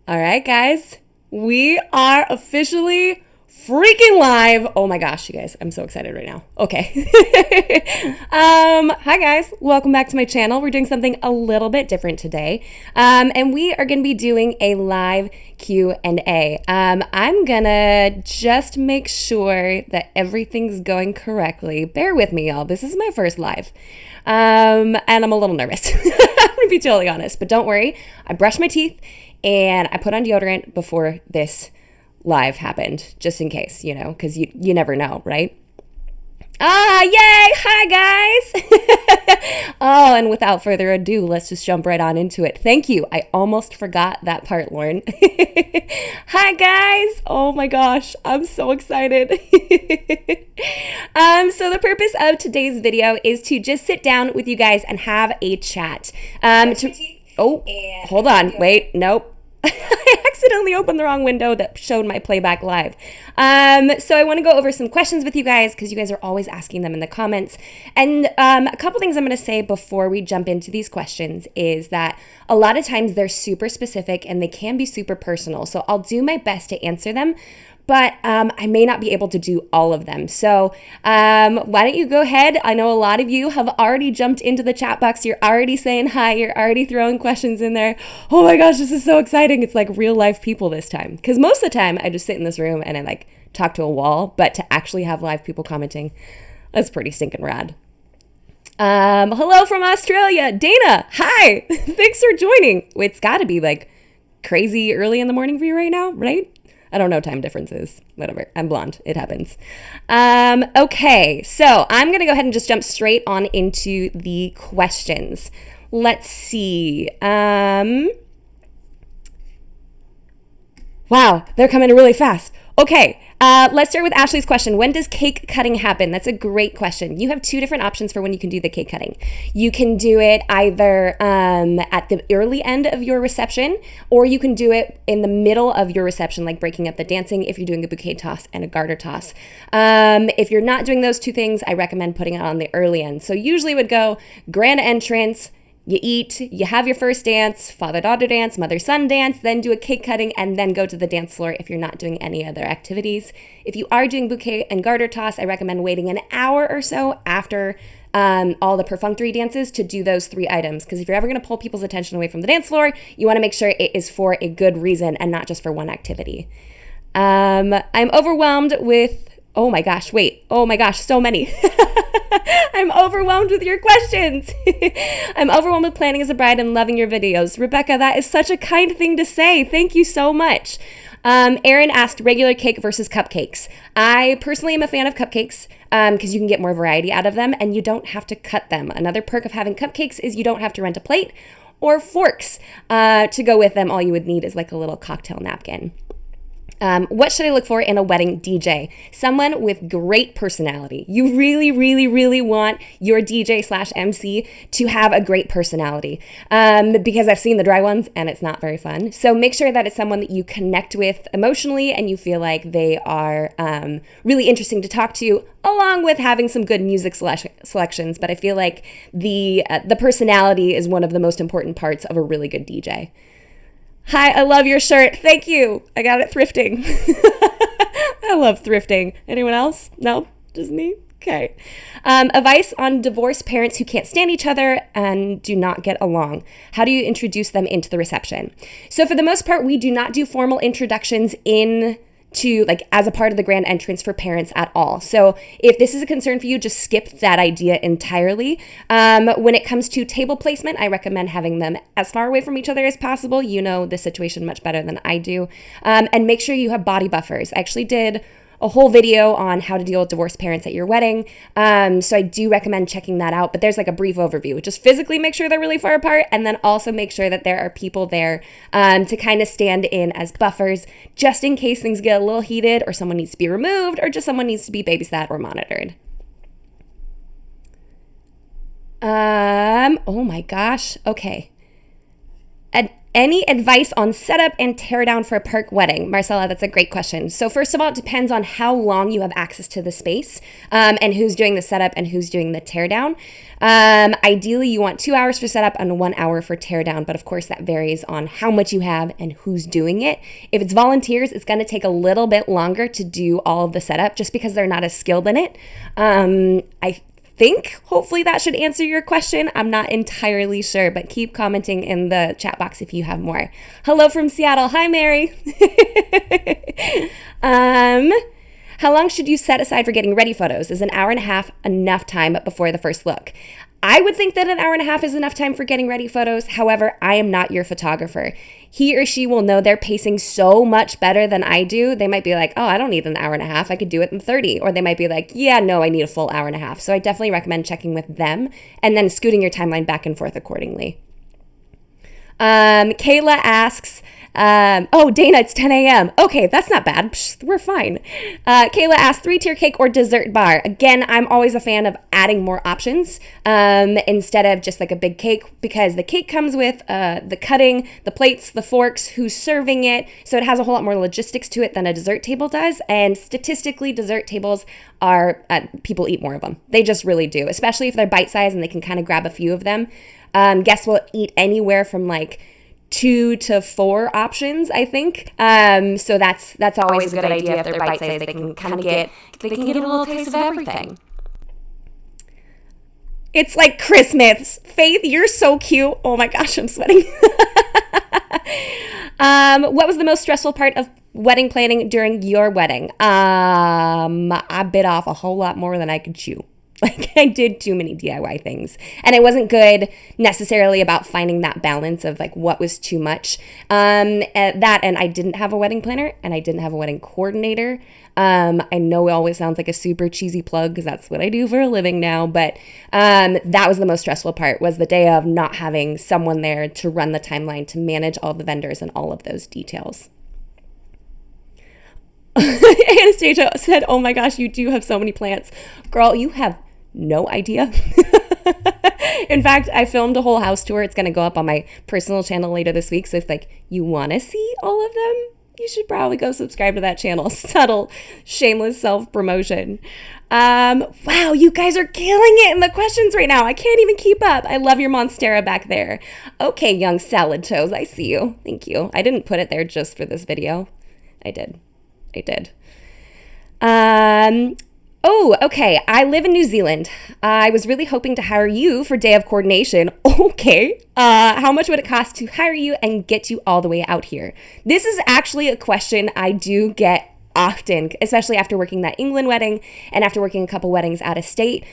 All right, guys, we are officially freaking live. Oh my gosh, you guys, I'm so excited right now. Okay. Hi guys, welcome back to my channel. We're doing something a little bit different today. And we are going to be doing a live Q&A. I'm gonna just make sure that everything's going correctly. Bear with me, y'all. This is my first live. And I'm a little nervous. I'm gonna be totally honest, but don't worry. I brushed my teeth and I put on deodorant before this live happened, just in case, because you never know, right? Yay! Hi, guys! Oh, and without further ado, let's just jump right on into it. Thank you. I almost forgot that part, Lauren. Hi, guys! Oh my gosh, I'm so excited. So the purpose of today's video is to just sit down with you guys and have a chat. Hold on. Wait, nope. I accidentally opened the wrong window that showed my playback live. So I want to go over some questions with you guys because you guys are always asking them in the comments. And a couple things I'm going to say before we jump into these questions is that a lot of times they're super specific and they can be super personal. So I'll do my best to answer them, but I may not be able to do all of them. So why don't you go ahead? I know a lot of you have already jumped into the chat box. You're already saying hi. You're already throwing questions in there. Oh my gosh, this is so exciting. It's like real life people this time. Because most of the time I just sit in this room and I like talk to a wall, but to actually have live people commenting, that's pretty stinking rad. Hello from Australia. Dana, hi. Thanks for joining. It's got to be like crazy early in the morning for you right now, right? I don't know time differences. Whatever. I'm blonde. It happens. Okay, so I'm going to go ahead and just jump straight on into the questions. Let's see. Wow, they're coming really fast. Okay, let's start with Ashley's question. When does cake cutting happen? That's a great question. You have two different options for when you can do the cake cutting. You can do it either at the early end of your reception, or you can do it in the middle of your reception, like breaking up the dancing if you're doing a bouquet toss and a garter toss. If you're not doing those two things, I recommend putting it on the early end. So usually would go grand entrance, you eat, you have your first dance, father-daughter dance, mother-son dance, then do a cake cutting, and then go to the dance floor if you're not doing any other activities. If you are doing bouquet and garter toss, I recommend waiting an hour or so after all the perfunctory dances to do those three items. Because if you're ever going to pull people's attention away from the dance floor, you want to make sure it is for a good reason and not just for one activity. I'm overwhelmed with... Oh my gosh, so many. I'm overwhelmed with your questions. I'm overwhelmed with planning as a bride and loving your videos. Rebecca, that is such a kind thing to say. Thank you so much. Erin asked regular cake versus cupcakes. I personally am a fan of cupcakes because you can get more variety out of them and you don't have to cut them. Another perk of having cupcakes is you don't have to rent a plate or forks to go with them. All you would need is like a little cocktail napkin. What should I look for in a wedding DJ? Someone with great personality. You really, really, really want your DJ/MC to have a great personality because I've seen the dry ones and it's not very fun. So make sure that it's someone that you connect with emotionally and you feel like they are really interesting to talk to, along with having some good music selections. But I feel like the personality is one of the most important parts of a really good DJ. Hi, I love your shirt. Thank you. I got it thrifting. I love thrifting. Anyone else? No? Just me? Okay. Advice on divorced parents who can't stand each other and do not get along. How do you introduce them into the reception? So for the most part, we do not do formal introductions as a part of the grand entrance for parents at all. So if this is a concern for you, just skip that idea entirely. When it comes to table placement, I recommend having them as far away from each other as possible. You know the situation much better than I do. And make sure you have body buffers. I actually did a whole video on how to deal with divorced parents at your wedding. So I do recommend checking that out, but there's like a brief overview. Just physically make sure they're really far apart, and then also make sure that there are people there to kind of stand in as buffers, just in case things get a little heated or someone needs to be removed or just someone needs to be babysat or monitored. Oh my gosh. Okay. Any advice on setup and teardown for a park wedding? Marcella, that's a great question. So first of all, it depends on how long you have access to the space and who's doing the setup and who's doing the teardown. Ideally, you want 2 hours for setup and 1 hour for teardown, but of course that varies on how much you have and who's doing it. If it's volunteers, it's going to take a little bit longer to do all of the setup just because they're not as skilled in it. I think hopefully that should answer your question. I'm not entirely sure, but keep commenting in the chat box if you have more. Hello from Seattle. Hi, Mary. How long should you set aside for getting ready photos? Is an hour and a half enough time before the first look? I would think that an hour and a half is enough time for getting ready photos. However, I am not your photographer. He or she will know their pacing so much better than I do. They might be like, oh, I don't need an hour and a half. I could do it in 30. Or they might be like, yeah, no, I need a full hour and a half. So I definitely recommend checking with them and then scooting your timeline back and forth accordingly. Kayla asks, oh, Dana, it's 10 a.m. Okay, that's not bad. Psh, we're fine. Kayla asked 3-tier cake or dessert bar. Again, I'm always a fan of adding more options instead of just like a big cake, because the cake comes with the cutting, the plates, the forks, who's serving it. So it has a whole lot more logistics to it than a dessert table does. And statistically, dessert tables are, people eat more of them. They just really do, especially if they're bite-sized and they can kind of grab a few of them. Guests will eat anywhere from like 2 to 4 options, I think. So that's always a good idea. If they're bite sized, they can get a little taste of everything. It's like Christmas. Faith, you're so cute. Oh my gosh, I'm sweating. What was the most stressful part of wedding planning during your wedding? I bit off a whole lot more than I could chew. Like, I did too many DIY things, and it wasn't good necessarily about finding that balance of like what was too much. And I didn't have a wedding planner and I didn't have a wedding coordinator. I know it always sounds like a super cheesy plug because that's what I do for a living now, but that was the most stressful part, was the day of not having someone there to run the timeline, to manage all the vendors and all of those details. Anastasia said, oh my gosh, you do have so many plants. Girl, you have no idea. In fact, I filmed a whole house tour. It's going to go up on my personal channel later this week. So if like you want to see all of them, you should probably go subscribe to that channel. Subtle, shameless self-promotion. Wow, you guys are killing it in the questions right now. I can't even keep up. I love your Monstera back there. Okay, young salad toes, I see you. Thank you. I didn't put it there just for this video. I did. Oh, okay. I live in New Zealand. I was really hoping to hire you for day of coordination. Okay. How much would it cost to hire you and get you all the way out here? This is actually a question I do get often, especially after working that England wedding and after working a couple weddings out of state.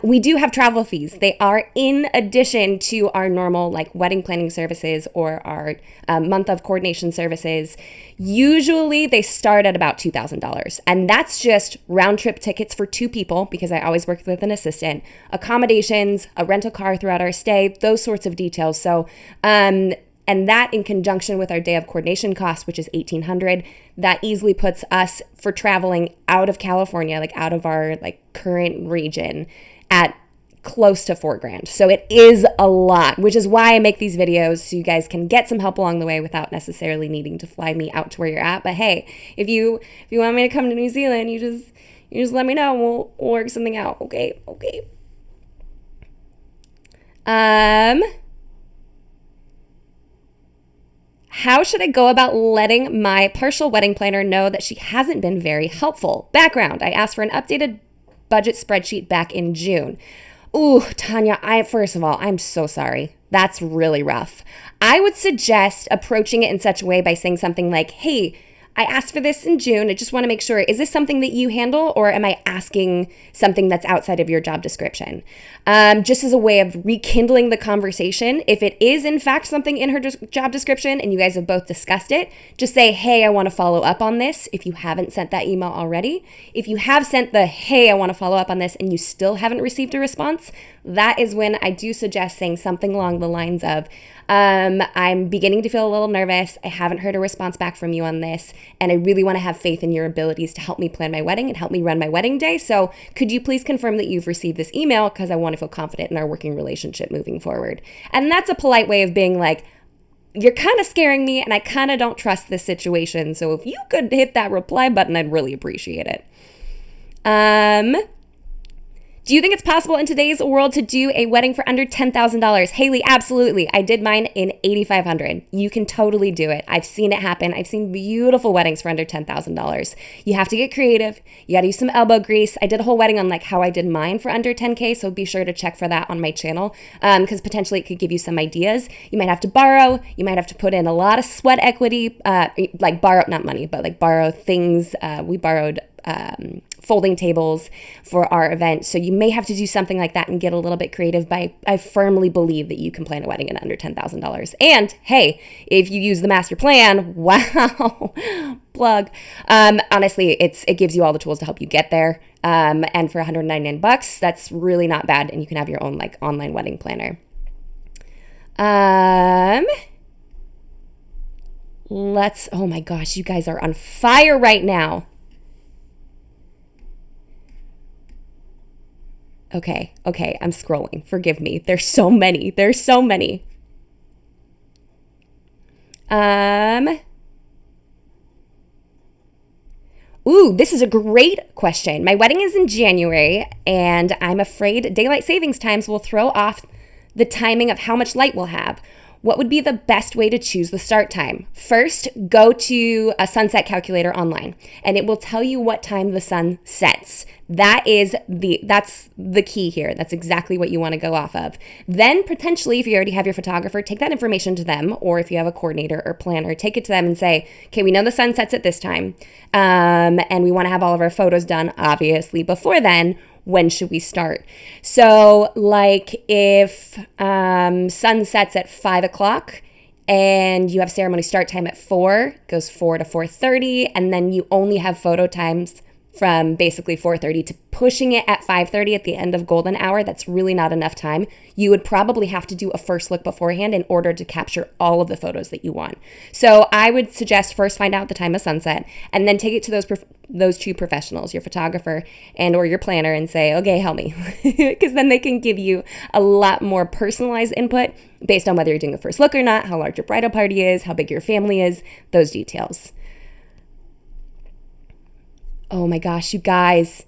We do have travel fees. They are in addition to our normal like wedding planning services or our month of coordination services. Usually they start at about $2,000, and that's just round trip tickets for 2 people, because I always work with an assistant, accommodations, a rental car throughout our stay, those sorts of details. So, and that in conjunction with our day of coordination cost, which is $1,800, that easily puts us for traveling out of California, like out of our like current region, at close to $4,000. So it is a lot, which is why I make these videos, so you guys can get some help along the way without necessarily needing to fly me out to where you're at. But hey, if you want me to come to New Zealand, you just let me know and we'll work something out. Okay. How should I go about letting my partial wedding planner know that she hasn't been very helpful? Background: I asked for an updated budget spreadsheet back in June. Ooh, Tanya, first of all, I'm so sorry. That's really rough. I would suggest approaching it in such a way by saying something like, hey, I asked for this in June. I just want to make sure, is this something that you handle, or am I asking something that's outside of your job description? Just as a way of rekindling the conversation. If it is in fact something in her job description and you guys have both discussed it, just say, hey, I want to follow up on this, if you haven't sent that email already. If you have sent the, hey, I want to follow up on this, and you still haven't received a response, that is when I do suggest saying something along the lines of, I'm beginning to feel a little nervous. I haven't heard a response back from you on this, and I really want to have faith in your abilities to help me plan my wedding and help me run my wedding day. So could you please confirm that you've received this email, because I want to feel confident in our working relationship moving forward. And that's a polite way of being like, you're kind of scaring me and I kind of don't trust this situation. So if you could hit that reply button, I'd really appreciate it. Do you think it's possible in today's world to do a wedding for under $10,000? Haley, absolutely. I did mine in $8,500. You can totally do it. I've seen it happen. I've seen beautiful weddings for under $10,000. You have to get creative. You got to use some elbow grease. I did a whole wedding on like how I did mine for under 10K, so be sure to check for that on my channel because potentially it could give you some ideas. You might have to borrow. You might have to put in a lot of sweat equity, like borrow, not money, but like borrow things. We borrowed folding tables for our event. So you may have to do something like that and get a little bit creative, but I firmly believe that you can plan a wedding at under $10,000. And hey, if you use the master plan, wow, plug. Honestly, it gives you all the tools to help you get there. And for $199, that's really not bad. And you can have your own like online wedding planner. Oh my gosh, you guys are on fire right now. Okay, I'm scrolling. Forgive me. There's so many. Ooh, this is a great question. My wedding is in January, and I'm afraid daylight savings times will throw off the timing of how much light we'll have. What would be the best way to choose the start time? First, go to a sunset calculator online, and it will tell you what time the sun sets. That's the key here. That's exactly what you want to go off of. Then potentially, if you already have your photographer, take that information to them, or if you have a coordinator or planner, take it to them and say, okay, we know the sun sets at this time, and we want to have all of our photos done, obviously, before then. When should we start? So like if sun sets at 5 o'clock and you have ceremony start time at 4, goes 4 to 4:30, and then you only have photo times from basically 4:30 to pushing it at 5:30 at the end of golden hour. That's really not enough time. You would probably have to do a first look beforehand in order to capture all of the photos that you want. So I would suggest first find out the time of sunset and then take it to those two professionals, your photographer and or your planner, and say, okay, help me. Because then they can give you a lot more personalized input based on whether you're doing a first look or not, how large your bridal party is, how big your family is, those details. Oh my gosh, you guys.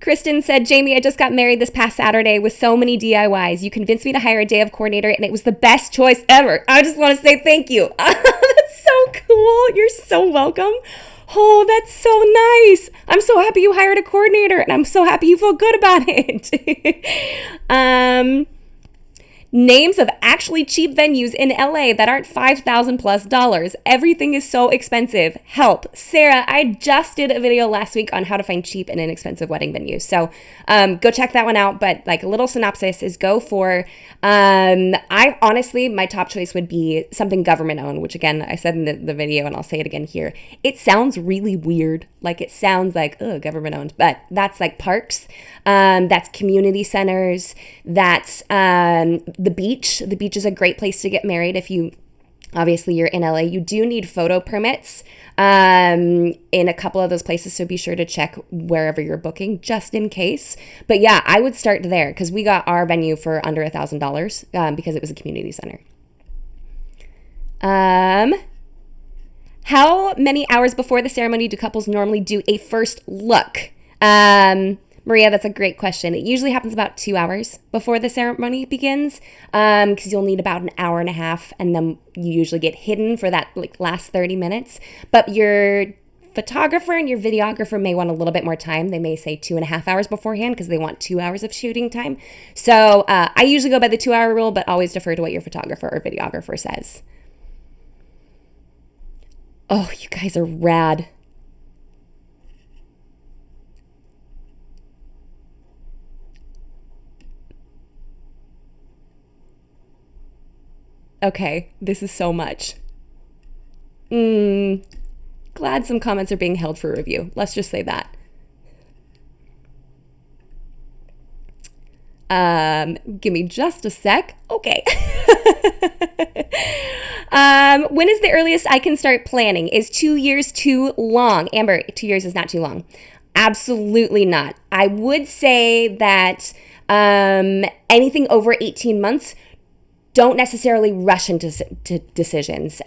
Kristen said, Jamie, I just got married this past Saturday with so many DIYs. You convinced me to hire a day of coordinator, and it was the best choice ever. I just want to say thank you. That's so cool. You're so welcome. Oh, that's so nice. I'm so happy you hired a coordinator, and I'm so happy you feel good about it. Names of actually cheap venues in LA that aren't $5,000+ Everything is so expensive. Help. Sarah, I just did a video last week on how to find cheap and inexpensive wedding venues. So go check that one out. But like a little synopsis is go for, I honestly, my top choice would be something government owned, which again, I said in the video and I'll say it again here. It sounds really weird. Like it sounds like, government owned, but that's like parks. That's community centers. That's the beach. The beach is a great place to get married if you, obviously you're in LA. You do need photo permits in a couple of those places, so be sure to check wherever you're booking just in case. But yeah, I would start there because we got our venue for under $1,000 because it was a community center. How many hours before the ceremony do couples normally do a first look? Maria, that's a great question. It usually happens about 2 hours before the ceremony begins because you'll need about an hour and a half, and then you usually get hidden for that like last 30 minutes. But your photographer and your videographer may want a little bit more time. They may say 2.5 hours beforehand because they want 2 hours of shooting time. So I usually go by the 2-hour rule, but always defer to what your photographer or videographer says. Oh, you guys are rad. Okay, this is so much. Glad some comments are being held for review. Let's just say that. Give me just a sec. Okay. When is the earliest I can start planning? Is 2 years too long? Amber, 2 years is not too long. Absolutely not. I would say that anything over 18 months, don't necessarily rush into decisions,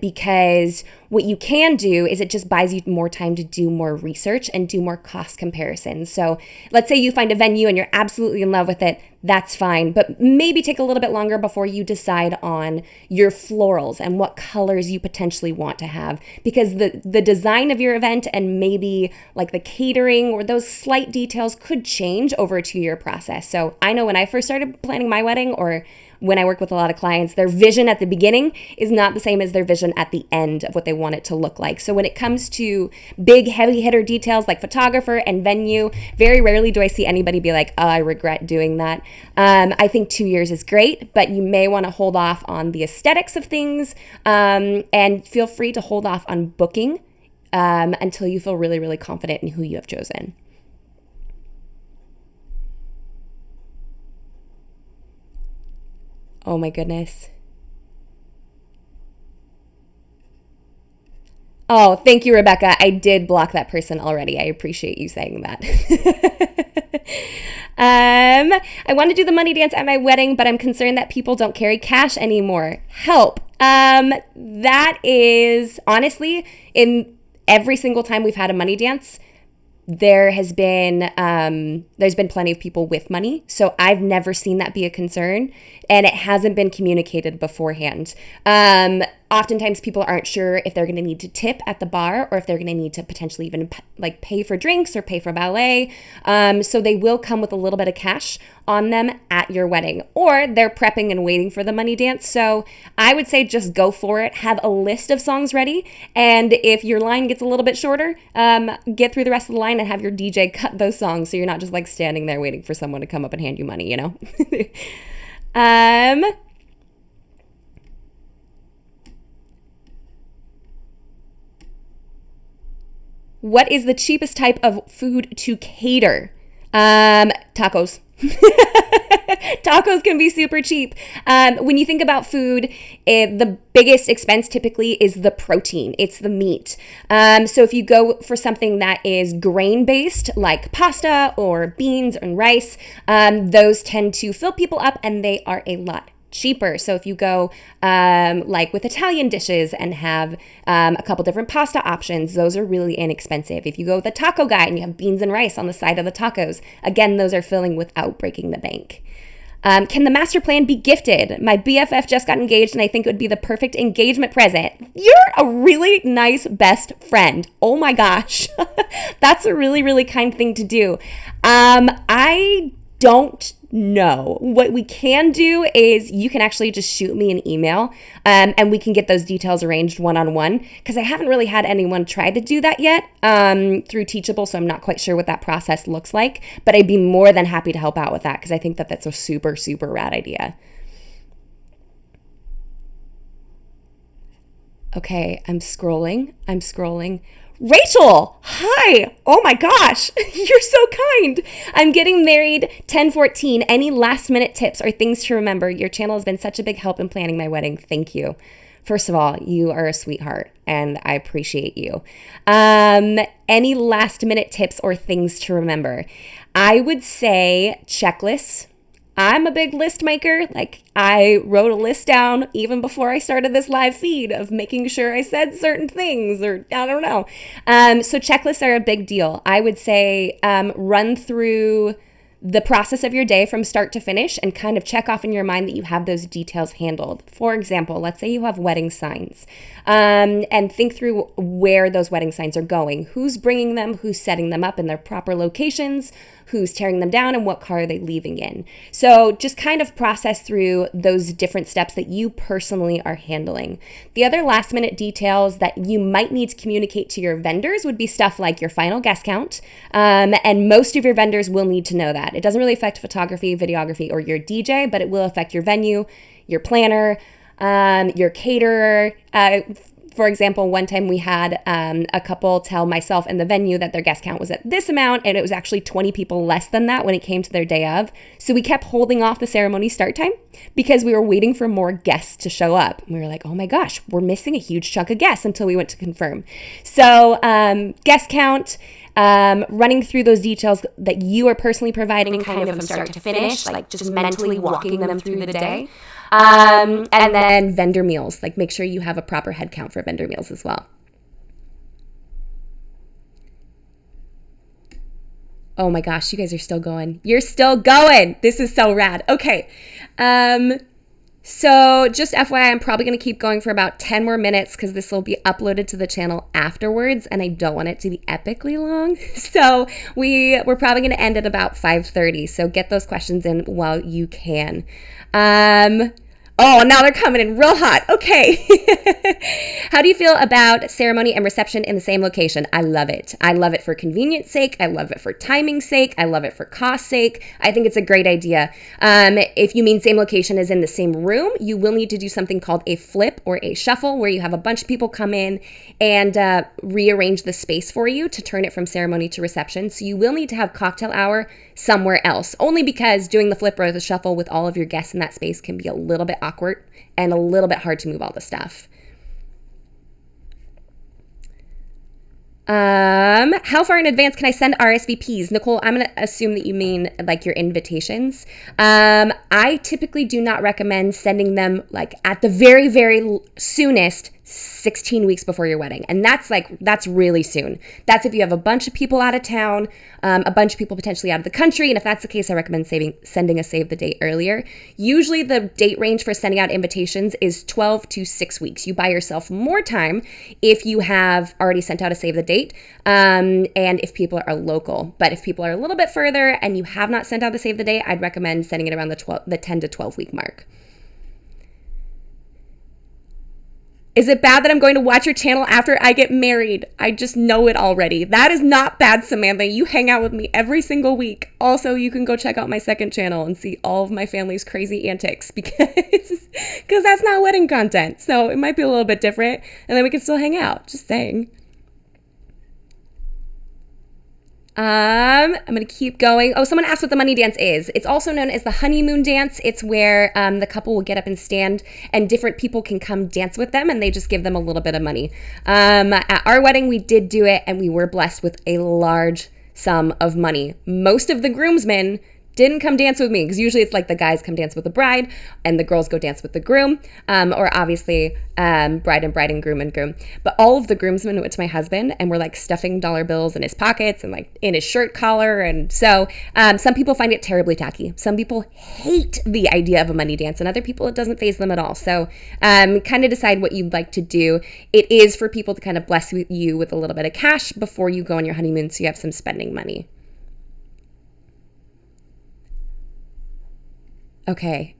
because what you can do is it just buys you more time to do more research and do more cost comparisons. So let's say you find a venue and you're absolutely in love with it. That's fine, but maybe take a little bit longer before you decide on your florals and what colors you potentially want to have, because the design of your event and maybe like the catering or those slight details could change over a 2-year process. So I know when I first started planning my wedding, or when I work with a lot of clients, their vision at the beginning is not the same as their vision at the end of what they want it to look like. So when it comes to big heavy hitter details like photographer and venue, very rarely do I see anybody be like, oh, I regret doing that. I think 2 years is great, but you may want to hold off on the aesthetics of things, and feel free to hold off on booking until you feel really, really confident in who you have chosen. Oh my goodness. Oh, thank you, Rebecca. I did block that person already. I appreciate you saying that. I want to do the money dance at my wedding, but I'm concerned that people don't carry cash anymore. Help. That is honestly, in every single time we've had a money dance, there's been plenty of people with money. So I've never seen that be a concern, and it hasn't been communicated beforehand. Oftentimes people aren't sure if they're going to need to tip at the bar, or if they're going to need to potentially even like pay for drinks or pay for ballet. So they will come with a little bit of cash on them at your wedding, or they're prepping and waiting for the money dance. So I would say just go for it. Have a list of songs ready. And if your line gets a little bit shorter, get through the rest of the line and have your DJ cut those songs, so you're not just like standing there waiting for someone to come up and hand you money, you know? What is the cheapest type of food to cater? Tacos. Tacos can be super cheap. When you think about food, the biggest expense typically is the protein. It's the meat. So if you go for something that is grain-based, like pasta or beans and rice, those tend to fill people up, and they are a lot cheaper. So if you go like with Italian dishes and have a couple different pasta options, those are really inexpensive. If you go with a taco guy and you have beans and rice on the side of the tacos, again, those are filling without breaking the bank. Can the master plan be gifted? My BFF just got engaged, and I think it would be the perfect engagement present. You're a really nice best friend. Oh my gosh. That's a really, really kind thing to do. I don't know. What we can do is you can actually just shoot me an email, and we can get those details arranged one-on-one, because I haven't really had anyone try to do that yet through Teachable, so I'm not quite sure what that process looks like, but I'd be more than happy to help out with that, because I think that that's a super, super rad idea. Okay, I'm scrolling. Rachel, hi. Oh my gosh, you're so kind. I'm getting married 10/14. Any last minute tips or things to remember? Your channel has been such a big help in planning my wedding. Thank you. First of all, you are a sweetheart, and I appreciate you. Any last minute tips or things to remember? I would say checklists. I'm a big list maker. Like, I wrote a list down even before I started this live feed of making sure I said certain things, or I don't know. So checklists are a big deal. I would say run through the process of your day from start to finish and kind of check off in your mind that you have those details handled. For example, let's say you have wedding signs, and think through where those wedding signs are going. Who's bringing them? Who's setting them up in their proper locations? Who's tearing them down, and what car are they leaving in? So just kind of process through those different steps that you personally are handling. The other last minute details that you might need to communicate to your vendors would be stuff like your final guest count, and most of your vendors will need to know that. It doesn't really affect photography, videography, or your DJ, but it will affect your venue, your planner, your caterer. For example, one time we had a couple tell myself and the venue that their guest count was at this amount, and it was actually 20 people less than that when it came to their day of. So we kept holding off the ceremony start time because we were waiting for more guests to show up. And we were like, oh my gosh, we're missing a huge chunk of guests until we went to confirm. So guest count, running through those details that you are personally providing kind of from start to finish, like just mentally walking them through the day. And then vendor meals, like make sure you have a proper head count for vendor meals as well. Oh my gosh, you guys are still going. You're still going. This is so rad. Okay. So just FYI, I'm probably going to keep going for about 10 more minutes because this will be uploaded to the channel afterwards, and I don't want it to be epically long. So we're probably going to end at about 5:30. So get those questions in while you can. Oh, now they're coming in real hot. Okay. How do you feel about ceremony and reception in the same location? I love it. I love it for convenience sake. I love it for timing sake. I love it for cost sake. I think it's a great idea. If you mean same location as in the same room, you will need to do something called a flip or a shuffle, where you have a bunch of people come in and rearrange the space for you to turn it from ceremony to reception. So you will need to have cocktail hour somewhere else, only because doing the flip or the shuffle with all of your guests in that space can be a little bit awkward and a little bit hard to move all the stuff. How far in advance can I send RSVPs? Nicole, I'm going to assume that you mean like your invitations. I typically do not recommend sending them like at the very, very soonest 16 weeks before your wedding. And that's really soon. That's if you have a bunch of people out of town, a bunch of people potentially out of the country. And if that's the case, I recommend sending a save the date earlier. Usually the date range for sending out invitations is 12 to 6 weeks. You buy yourself more time if you have already sent out a save the date, and if people are local. But if people are a little bit further and you have not sent out the save the date, I'd recommend sending it around the 10 to 12 week mark. Is it bad that I'm going to watch your channel after I get married? I just know it already. That is not bad, Samantha. You hang out with me every single week. Also, you can go check out my second channel and see all of my family's crazy antics because that's not wedding content. So it might be a little bit different, and then we can still hang out. Just saying. I'm going to keep going. Oh, someone asked what the money dance is. It's also known as the honeymoon dance. It's where the couple will get up and stand and different people can come dance with them and they just give them a little bit of money. At our wedding, we did do it and we were blessed with a large sum of money. Most of the groomsmen didn't come dance with me because usually it's like the guys come dance with the bride and the girls go dance with the groom, or obviously bride and groom. But all of the groomsmen went to my husband and were like stuffing dollar bills in his pockets and like in his shirt collar. And so some people find it terribly tacky. Some people hate the idea of a money dance, and other people it doesn't faze them at all. So kind of decide what you'd like to do. It is for people to kind of bless you with a little bit of cash before you go on your honeymoon, so you have some spending money. Okay.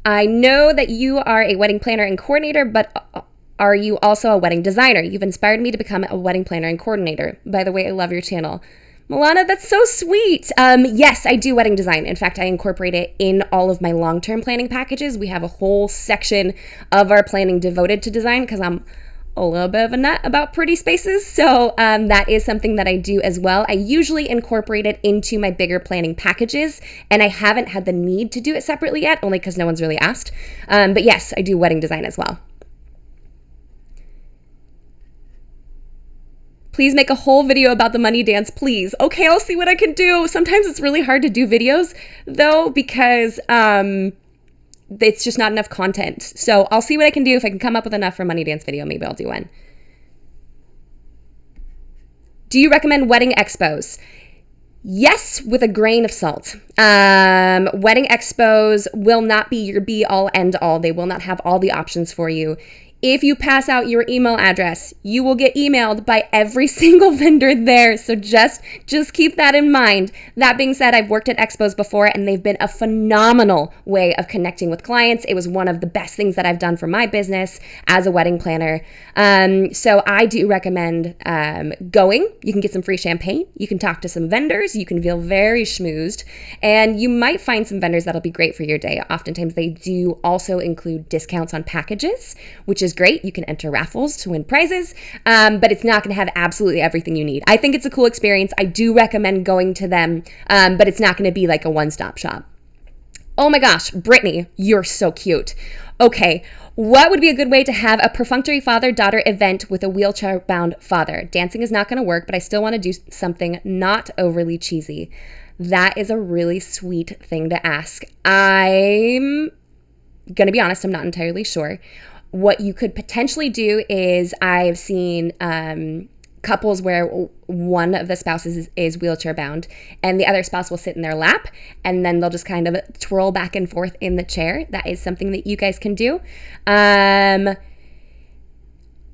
I know that you are a wedding planner and coordinator, but are you also a wedding designer? You've inspired me to become a wedding planner and coordinator. By the way, I love your channel. Milana, that's so sweet. Yes, I do wedding design. In fact, I incorporate it in all of my long-term planning packages. We have a whole section of our planning devoted to design because I'm a little bit of a nut about pretty spaces. So that is something that I do as well. I usually incorporate it into my bigger planning packages, and I haven't had the need to do it separately yet, only because no one's really asked. But yes, I do wedding design as well. Please make a whole video about the money dance, please. Okay, I'll see what I can do. Sometimes it's really hard to do videos, though, because it's just not enough content. So I'll see what I can do. If I can come up with enough for a money dance video, maybe I'll do one. Do you recommend wedding expos? Yes, with a grain of salt. Wedding expos will not be your be all end all. They will not have all the options for you. If you pass out your email address, you will get emailed by every single vendor there. So just keep that in mind. That being said, I've worked at expos before and they've been a phenomenal way of connecting with clients. It was one of the best things that I've done for my business as a wedding planner. So I do recommend going. You can get some free champagne. You can talk to some vendors. You can feel very schmoozed. And you might find some vendors that'll be great for your day. Oftentimes they do also include discounts on packages, which is great. You can enter raffles to win prizes, but it's not going to have absolutely everything you need. I think it's a cool experience. I do recommend going to them, but it's not going to be like a one-stop shop. Oh my gosh, Brittany, you're so cute. Okay, what would be a good way to have a perfunctory father-daughter event with a wheelchair-bound father? Dancing is not going to work, but I still want to do something not overly cheesy. That is a really sweet thing to ask. I'm going to be honest, I'm not entirely sure. What you could potentially do is I've seen couples where one of the spouses is wheelchair bound and the other spouse will sit in their lap and then they'll just kind of twirl back and forth in the chair. That is something that you guys can do.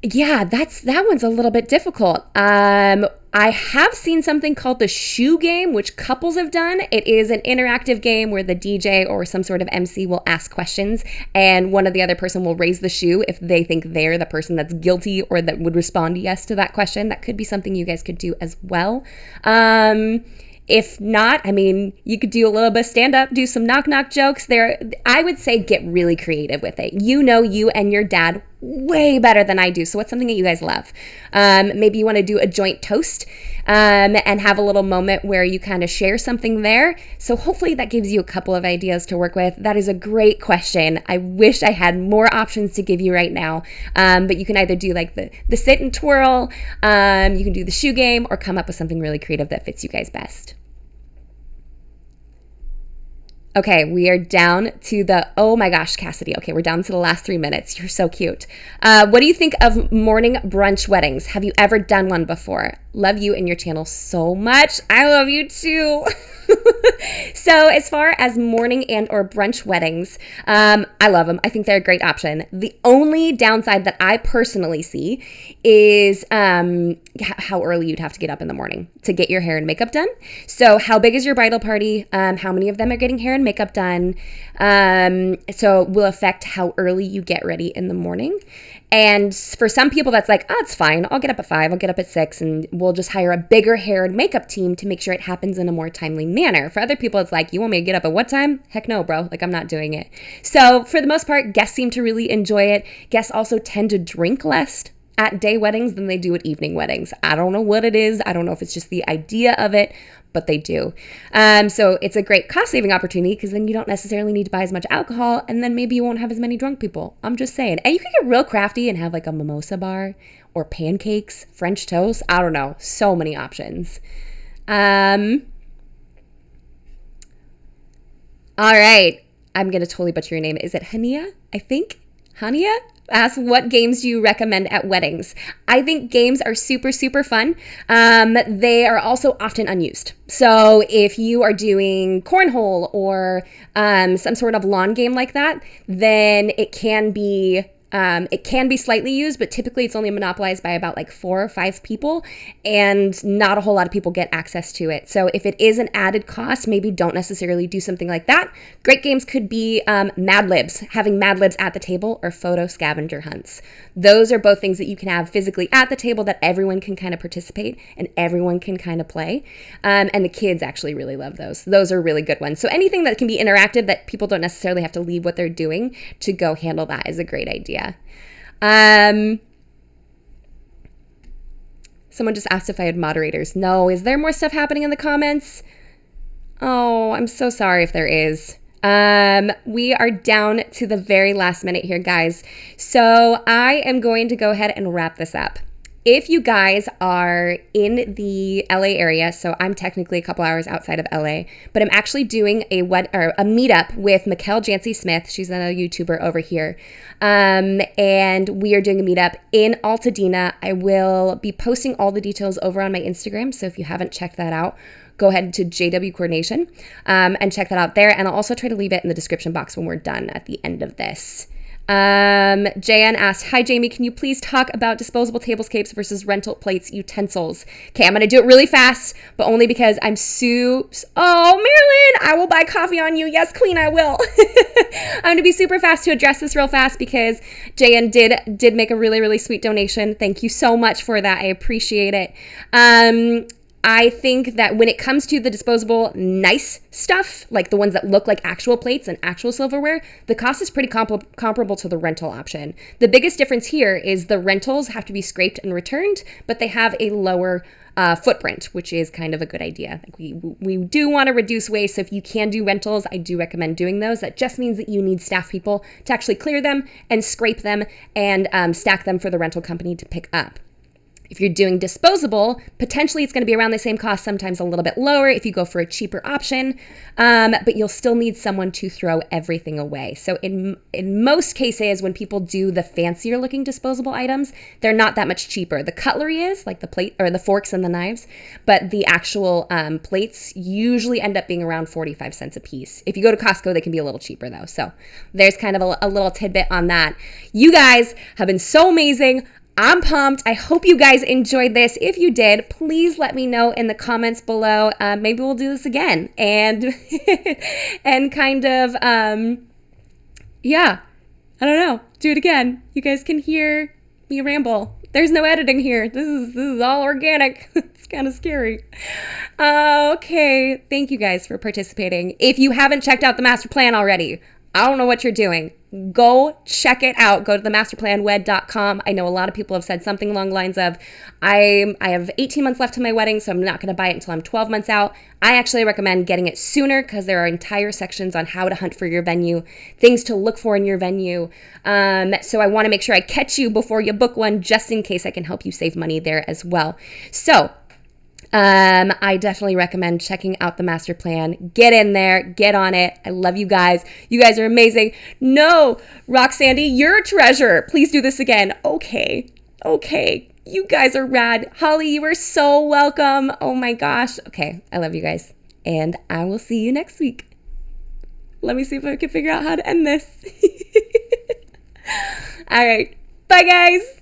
Yeah, that one's a little bit difficult. I have seen something called the shoe game, which couples have done. It is an interactive game where the DJ or some sort of MC will ask questions and one of the other person will raise the shoe if they think they're the person that's guilty or that would respond yes to that question. That could be something you guys could do as well. If not, I mean, you could do a little bit of stand-up, do some knock-knock jokes there. I would say get really creative with it. You know you and your dad way better than I do, so what's something that you guys love? Maybe you want to do a joint toast and have a little moment where you kind of share something there. So hopefully that gives you a couple of ideas to work with. That is a great question. I wish I had more options to give you right now, but you can either do like the sit and twirl, you can do the shoe game, or come up with something really creative that fits you guys best. Okay, we are down to oh my gosh, Cassidy. Okay, we're down to the last 3 minutes. You're so cute. What do you think of morning brunch weddings? Have you ever done one before? Love you and your channel so much. I love you too. So as far as morning and or brunch weddings, I love them. I think they're a great option. The only downside that I personally see is how early you'd have to get up in the morning to get your hair and makeup done. So how big is your bridal party? How many of them are getting hair and makeup done? So it will affect how early you get ready in the morning. And for some people, that's like, oh, it's fine. I'll get up at 5, I'll get up at 6, and we'll just hire a bigger hair and makeup team to make sure it happens in a more timely manner. For other people, it's like, you want me to get up at what time? Heck no, bro. Like, I'm not doing it. So for the most part, guests seem to really enjoy it. Guests also tend to drink less at day weddings than they do at evening weddings. I don't know what it is. I don't know if it's just the idea of it, but they do. So it's a great cost-saving opportunity because then you don't necessarily need to buy as much alcohol, and then maybe you won't have as many drunk people. I'm just saying. And you can get real crafty and have like a mimosa bar or pancakes, French toast. I don't know. So many options. All right. I'm going to totally butcher your name. Is it Hania? I think. Hania? Ask what games do you recommend at weddings? I think games are super, super fun. They are also often unused. So if you are doing cornhole or some sort of lawn game like that, then it can be slightly used, but typically it's only monopolized by about like 4 or 5 people, and not a whole lot of people get access to it. So if it is an added cost, maybe don't necessarily do something like that. Great games could be Mad Libs, having Mad Libs at the table, or photo scavenger hunts. Those are both things that you can have physically at the table that everyone can kind of participate and everyone can kind of play. And the kids actually really love those. Those are really good ones. So anything that can be interactive that people don't necessarily have to leave what they're doing to go handle that is a great idea. Someone just asked if I had moderators. No. Is there more stuff happening in the comments? Oh, I'm so sorry if there is. We are down to the very last minute here, guys. So I am going to go ahead and wrap this up. If you guys are in the LA area, so I'm technically a couple hours outside of LA, but I'm actually doing a meetup with Mikkel Jancy Smith. She's another YouTuber over here. And we are doing a meetup in Altadena. I will be posting all the details over on my Instagram. So if you haven't checked that out, go ahead to JW Coordination and check that out there. And I'll also try to leave it in the description box when we're done at the end of this. JN asked, hi, Jamie, can you please talk about disposable tablescapes versus rental plates, utensils? Okay, I'm going to do it really fast, but only because I'm oh, Marilyn, I will buy coffee on you. Yes, Queen, I will. I'm going to be super fast to address this real fast because JN did make a really, really sweet donation. Thank you so much for that. I appreciate it. I think that when it comes to the disposable nice stuff, like the ones that look like actual plates and actual silverware, the cost is pretty comparable to the rental option. The biggest difference here is the rentals have to be scraped and returned, but they have a lower footprint, which is kind of a good idea. Like we do want to reduce waste. So if you can do rentals, I do recommend doing those. That just means that you need staff people to actually clear them and scrape them and stack them for the rental company to pick up. If you're doing disposable, potentially it's going to be around the same cost, sometimes a little bit lower if you go for a cheaper option, but you'll still need someone to throw everything away. So in most cases, when people do the fancier looking disposable items, they're not that much cheaper. The cutlery is, like the plate or the forks and the knives, but the actual plates usually end up being around 45 cents a piece. If you go to Costco, they can be a little cheaper though. So there's kind of a little tidbit on that. You guys have been so amazing. I'm pumped. I hope you guys enjoyed this. If you did, please let me know in the comments below. Maybe we'll do this again and and kind of yeah, I don't know, do it again. You guys can hear me ramble. There's no editing here. This is all organic. It's kind of scary. Okay, thank you guys for participating. If you haven't checked out the master plan already, I don't know what you're doing. Go check it out. Go to themasterplanwed.com. I know a lot of people have said something along the lines of, I have 18 months left to my wedding, so I'm not going to buy it until I'm 12 months out. I actually recommend getting it sooner because there are entire sections on how to hunt for your venue, things to look for in your venue. So I want to make sure I catch you before you book one, just in case I can help you save money there as well. So I definitely recommend checking out the master plan. Get in there, get on it. I love you guys. You guys are amazing. No, Roxandy, you're a treasure. Please do this again. Okay. You guys are rad. Holly, you are so welcome. Oh my gosh. Okay. I love you guys. And I will see you next week. Let me see if I can figure out how to end this. All right. Bye, guys.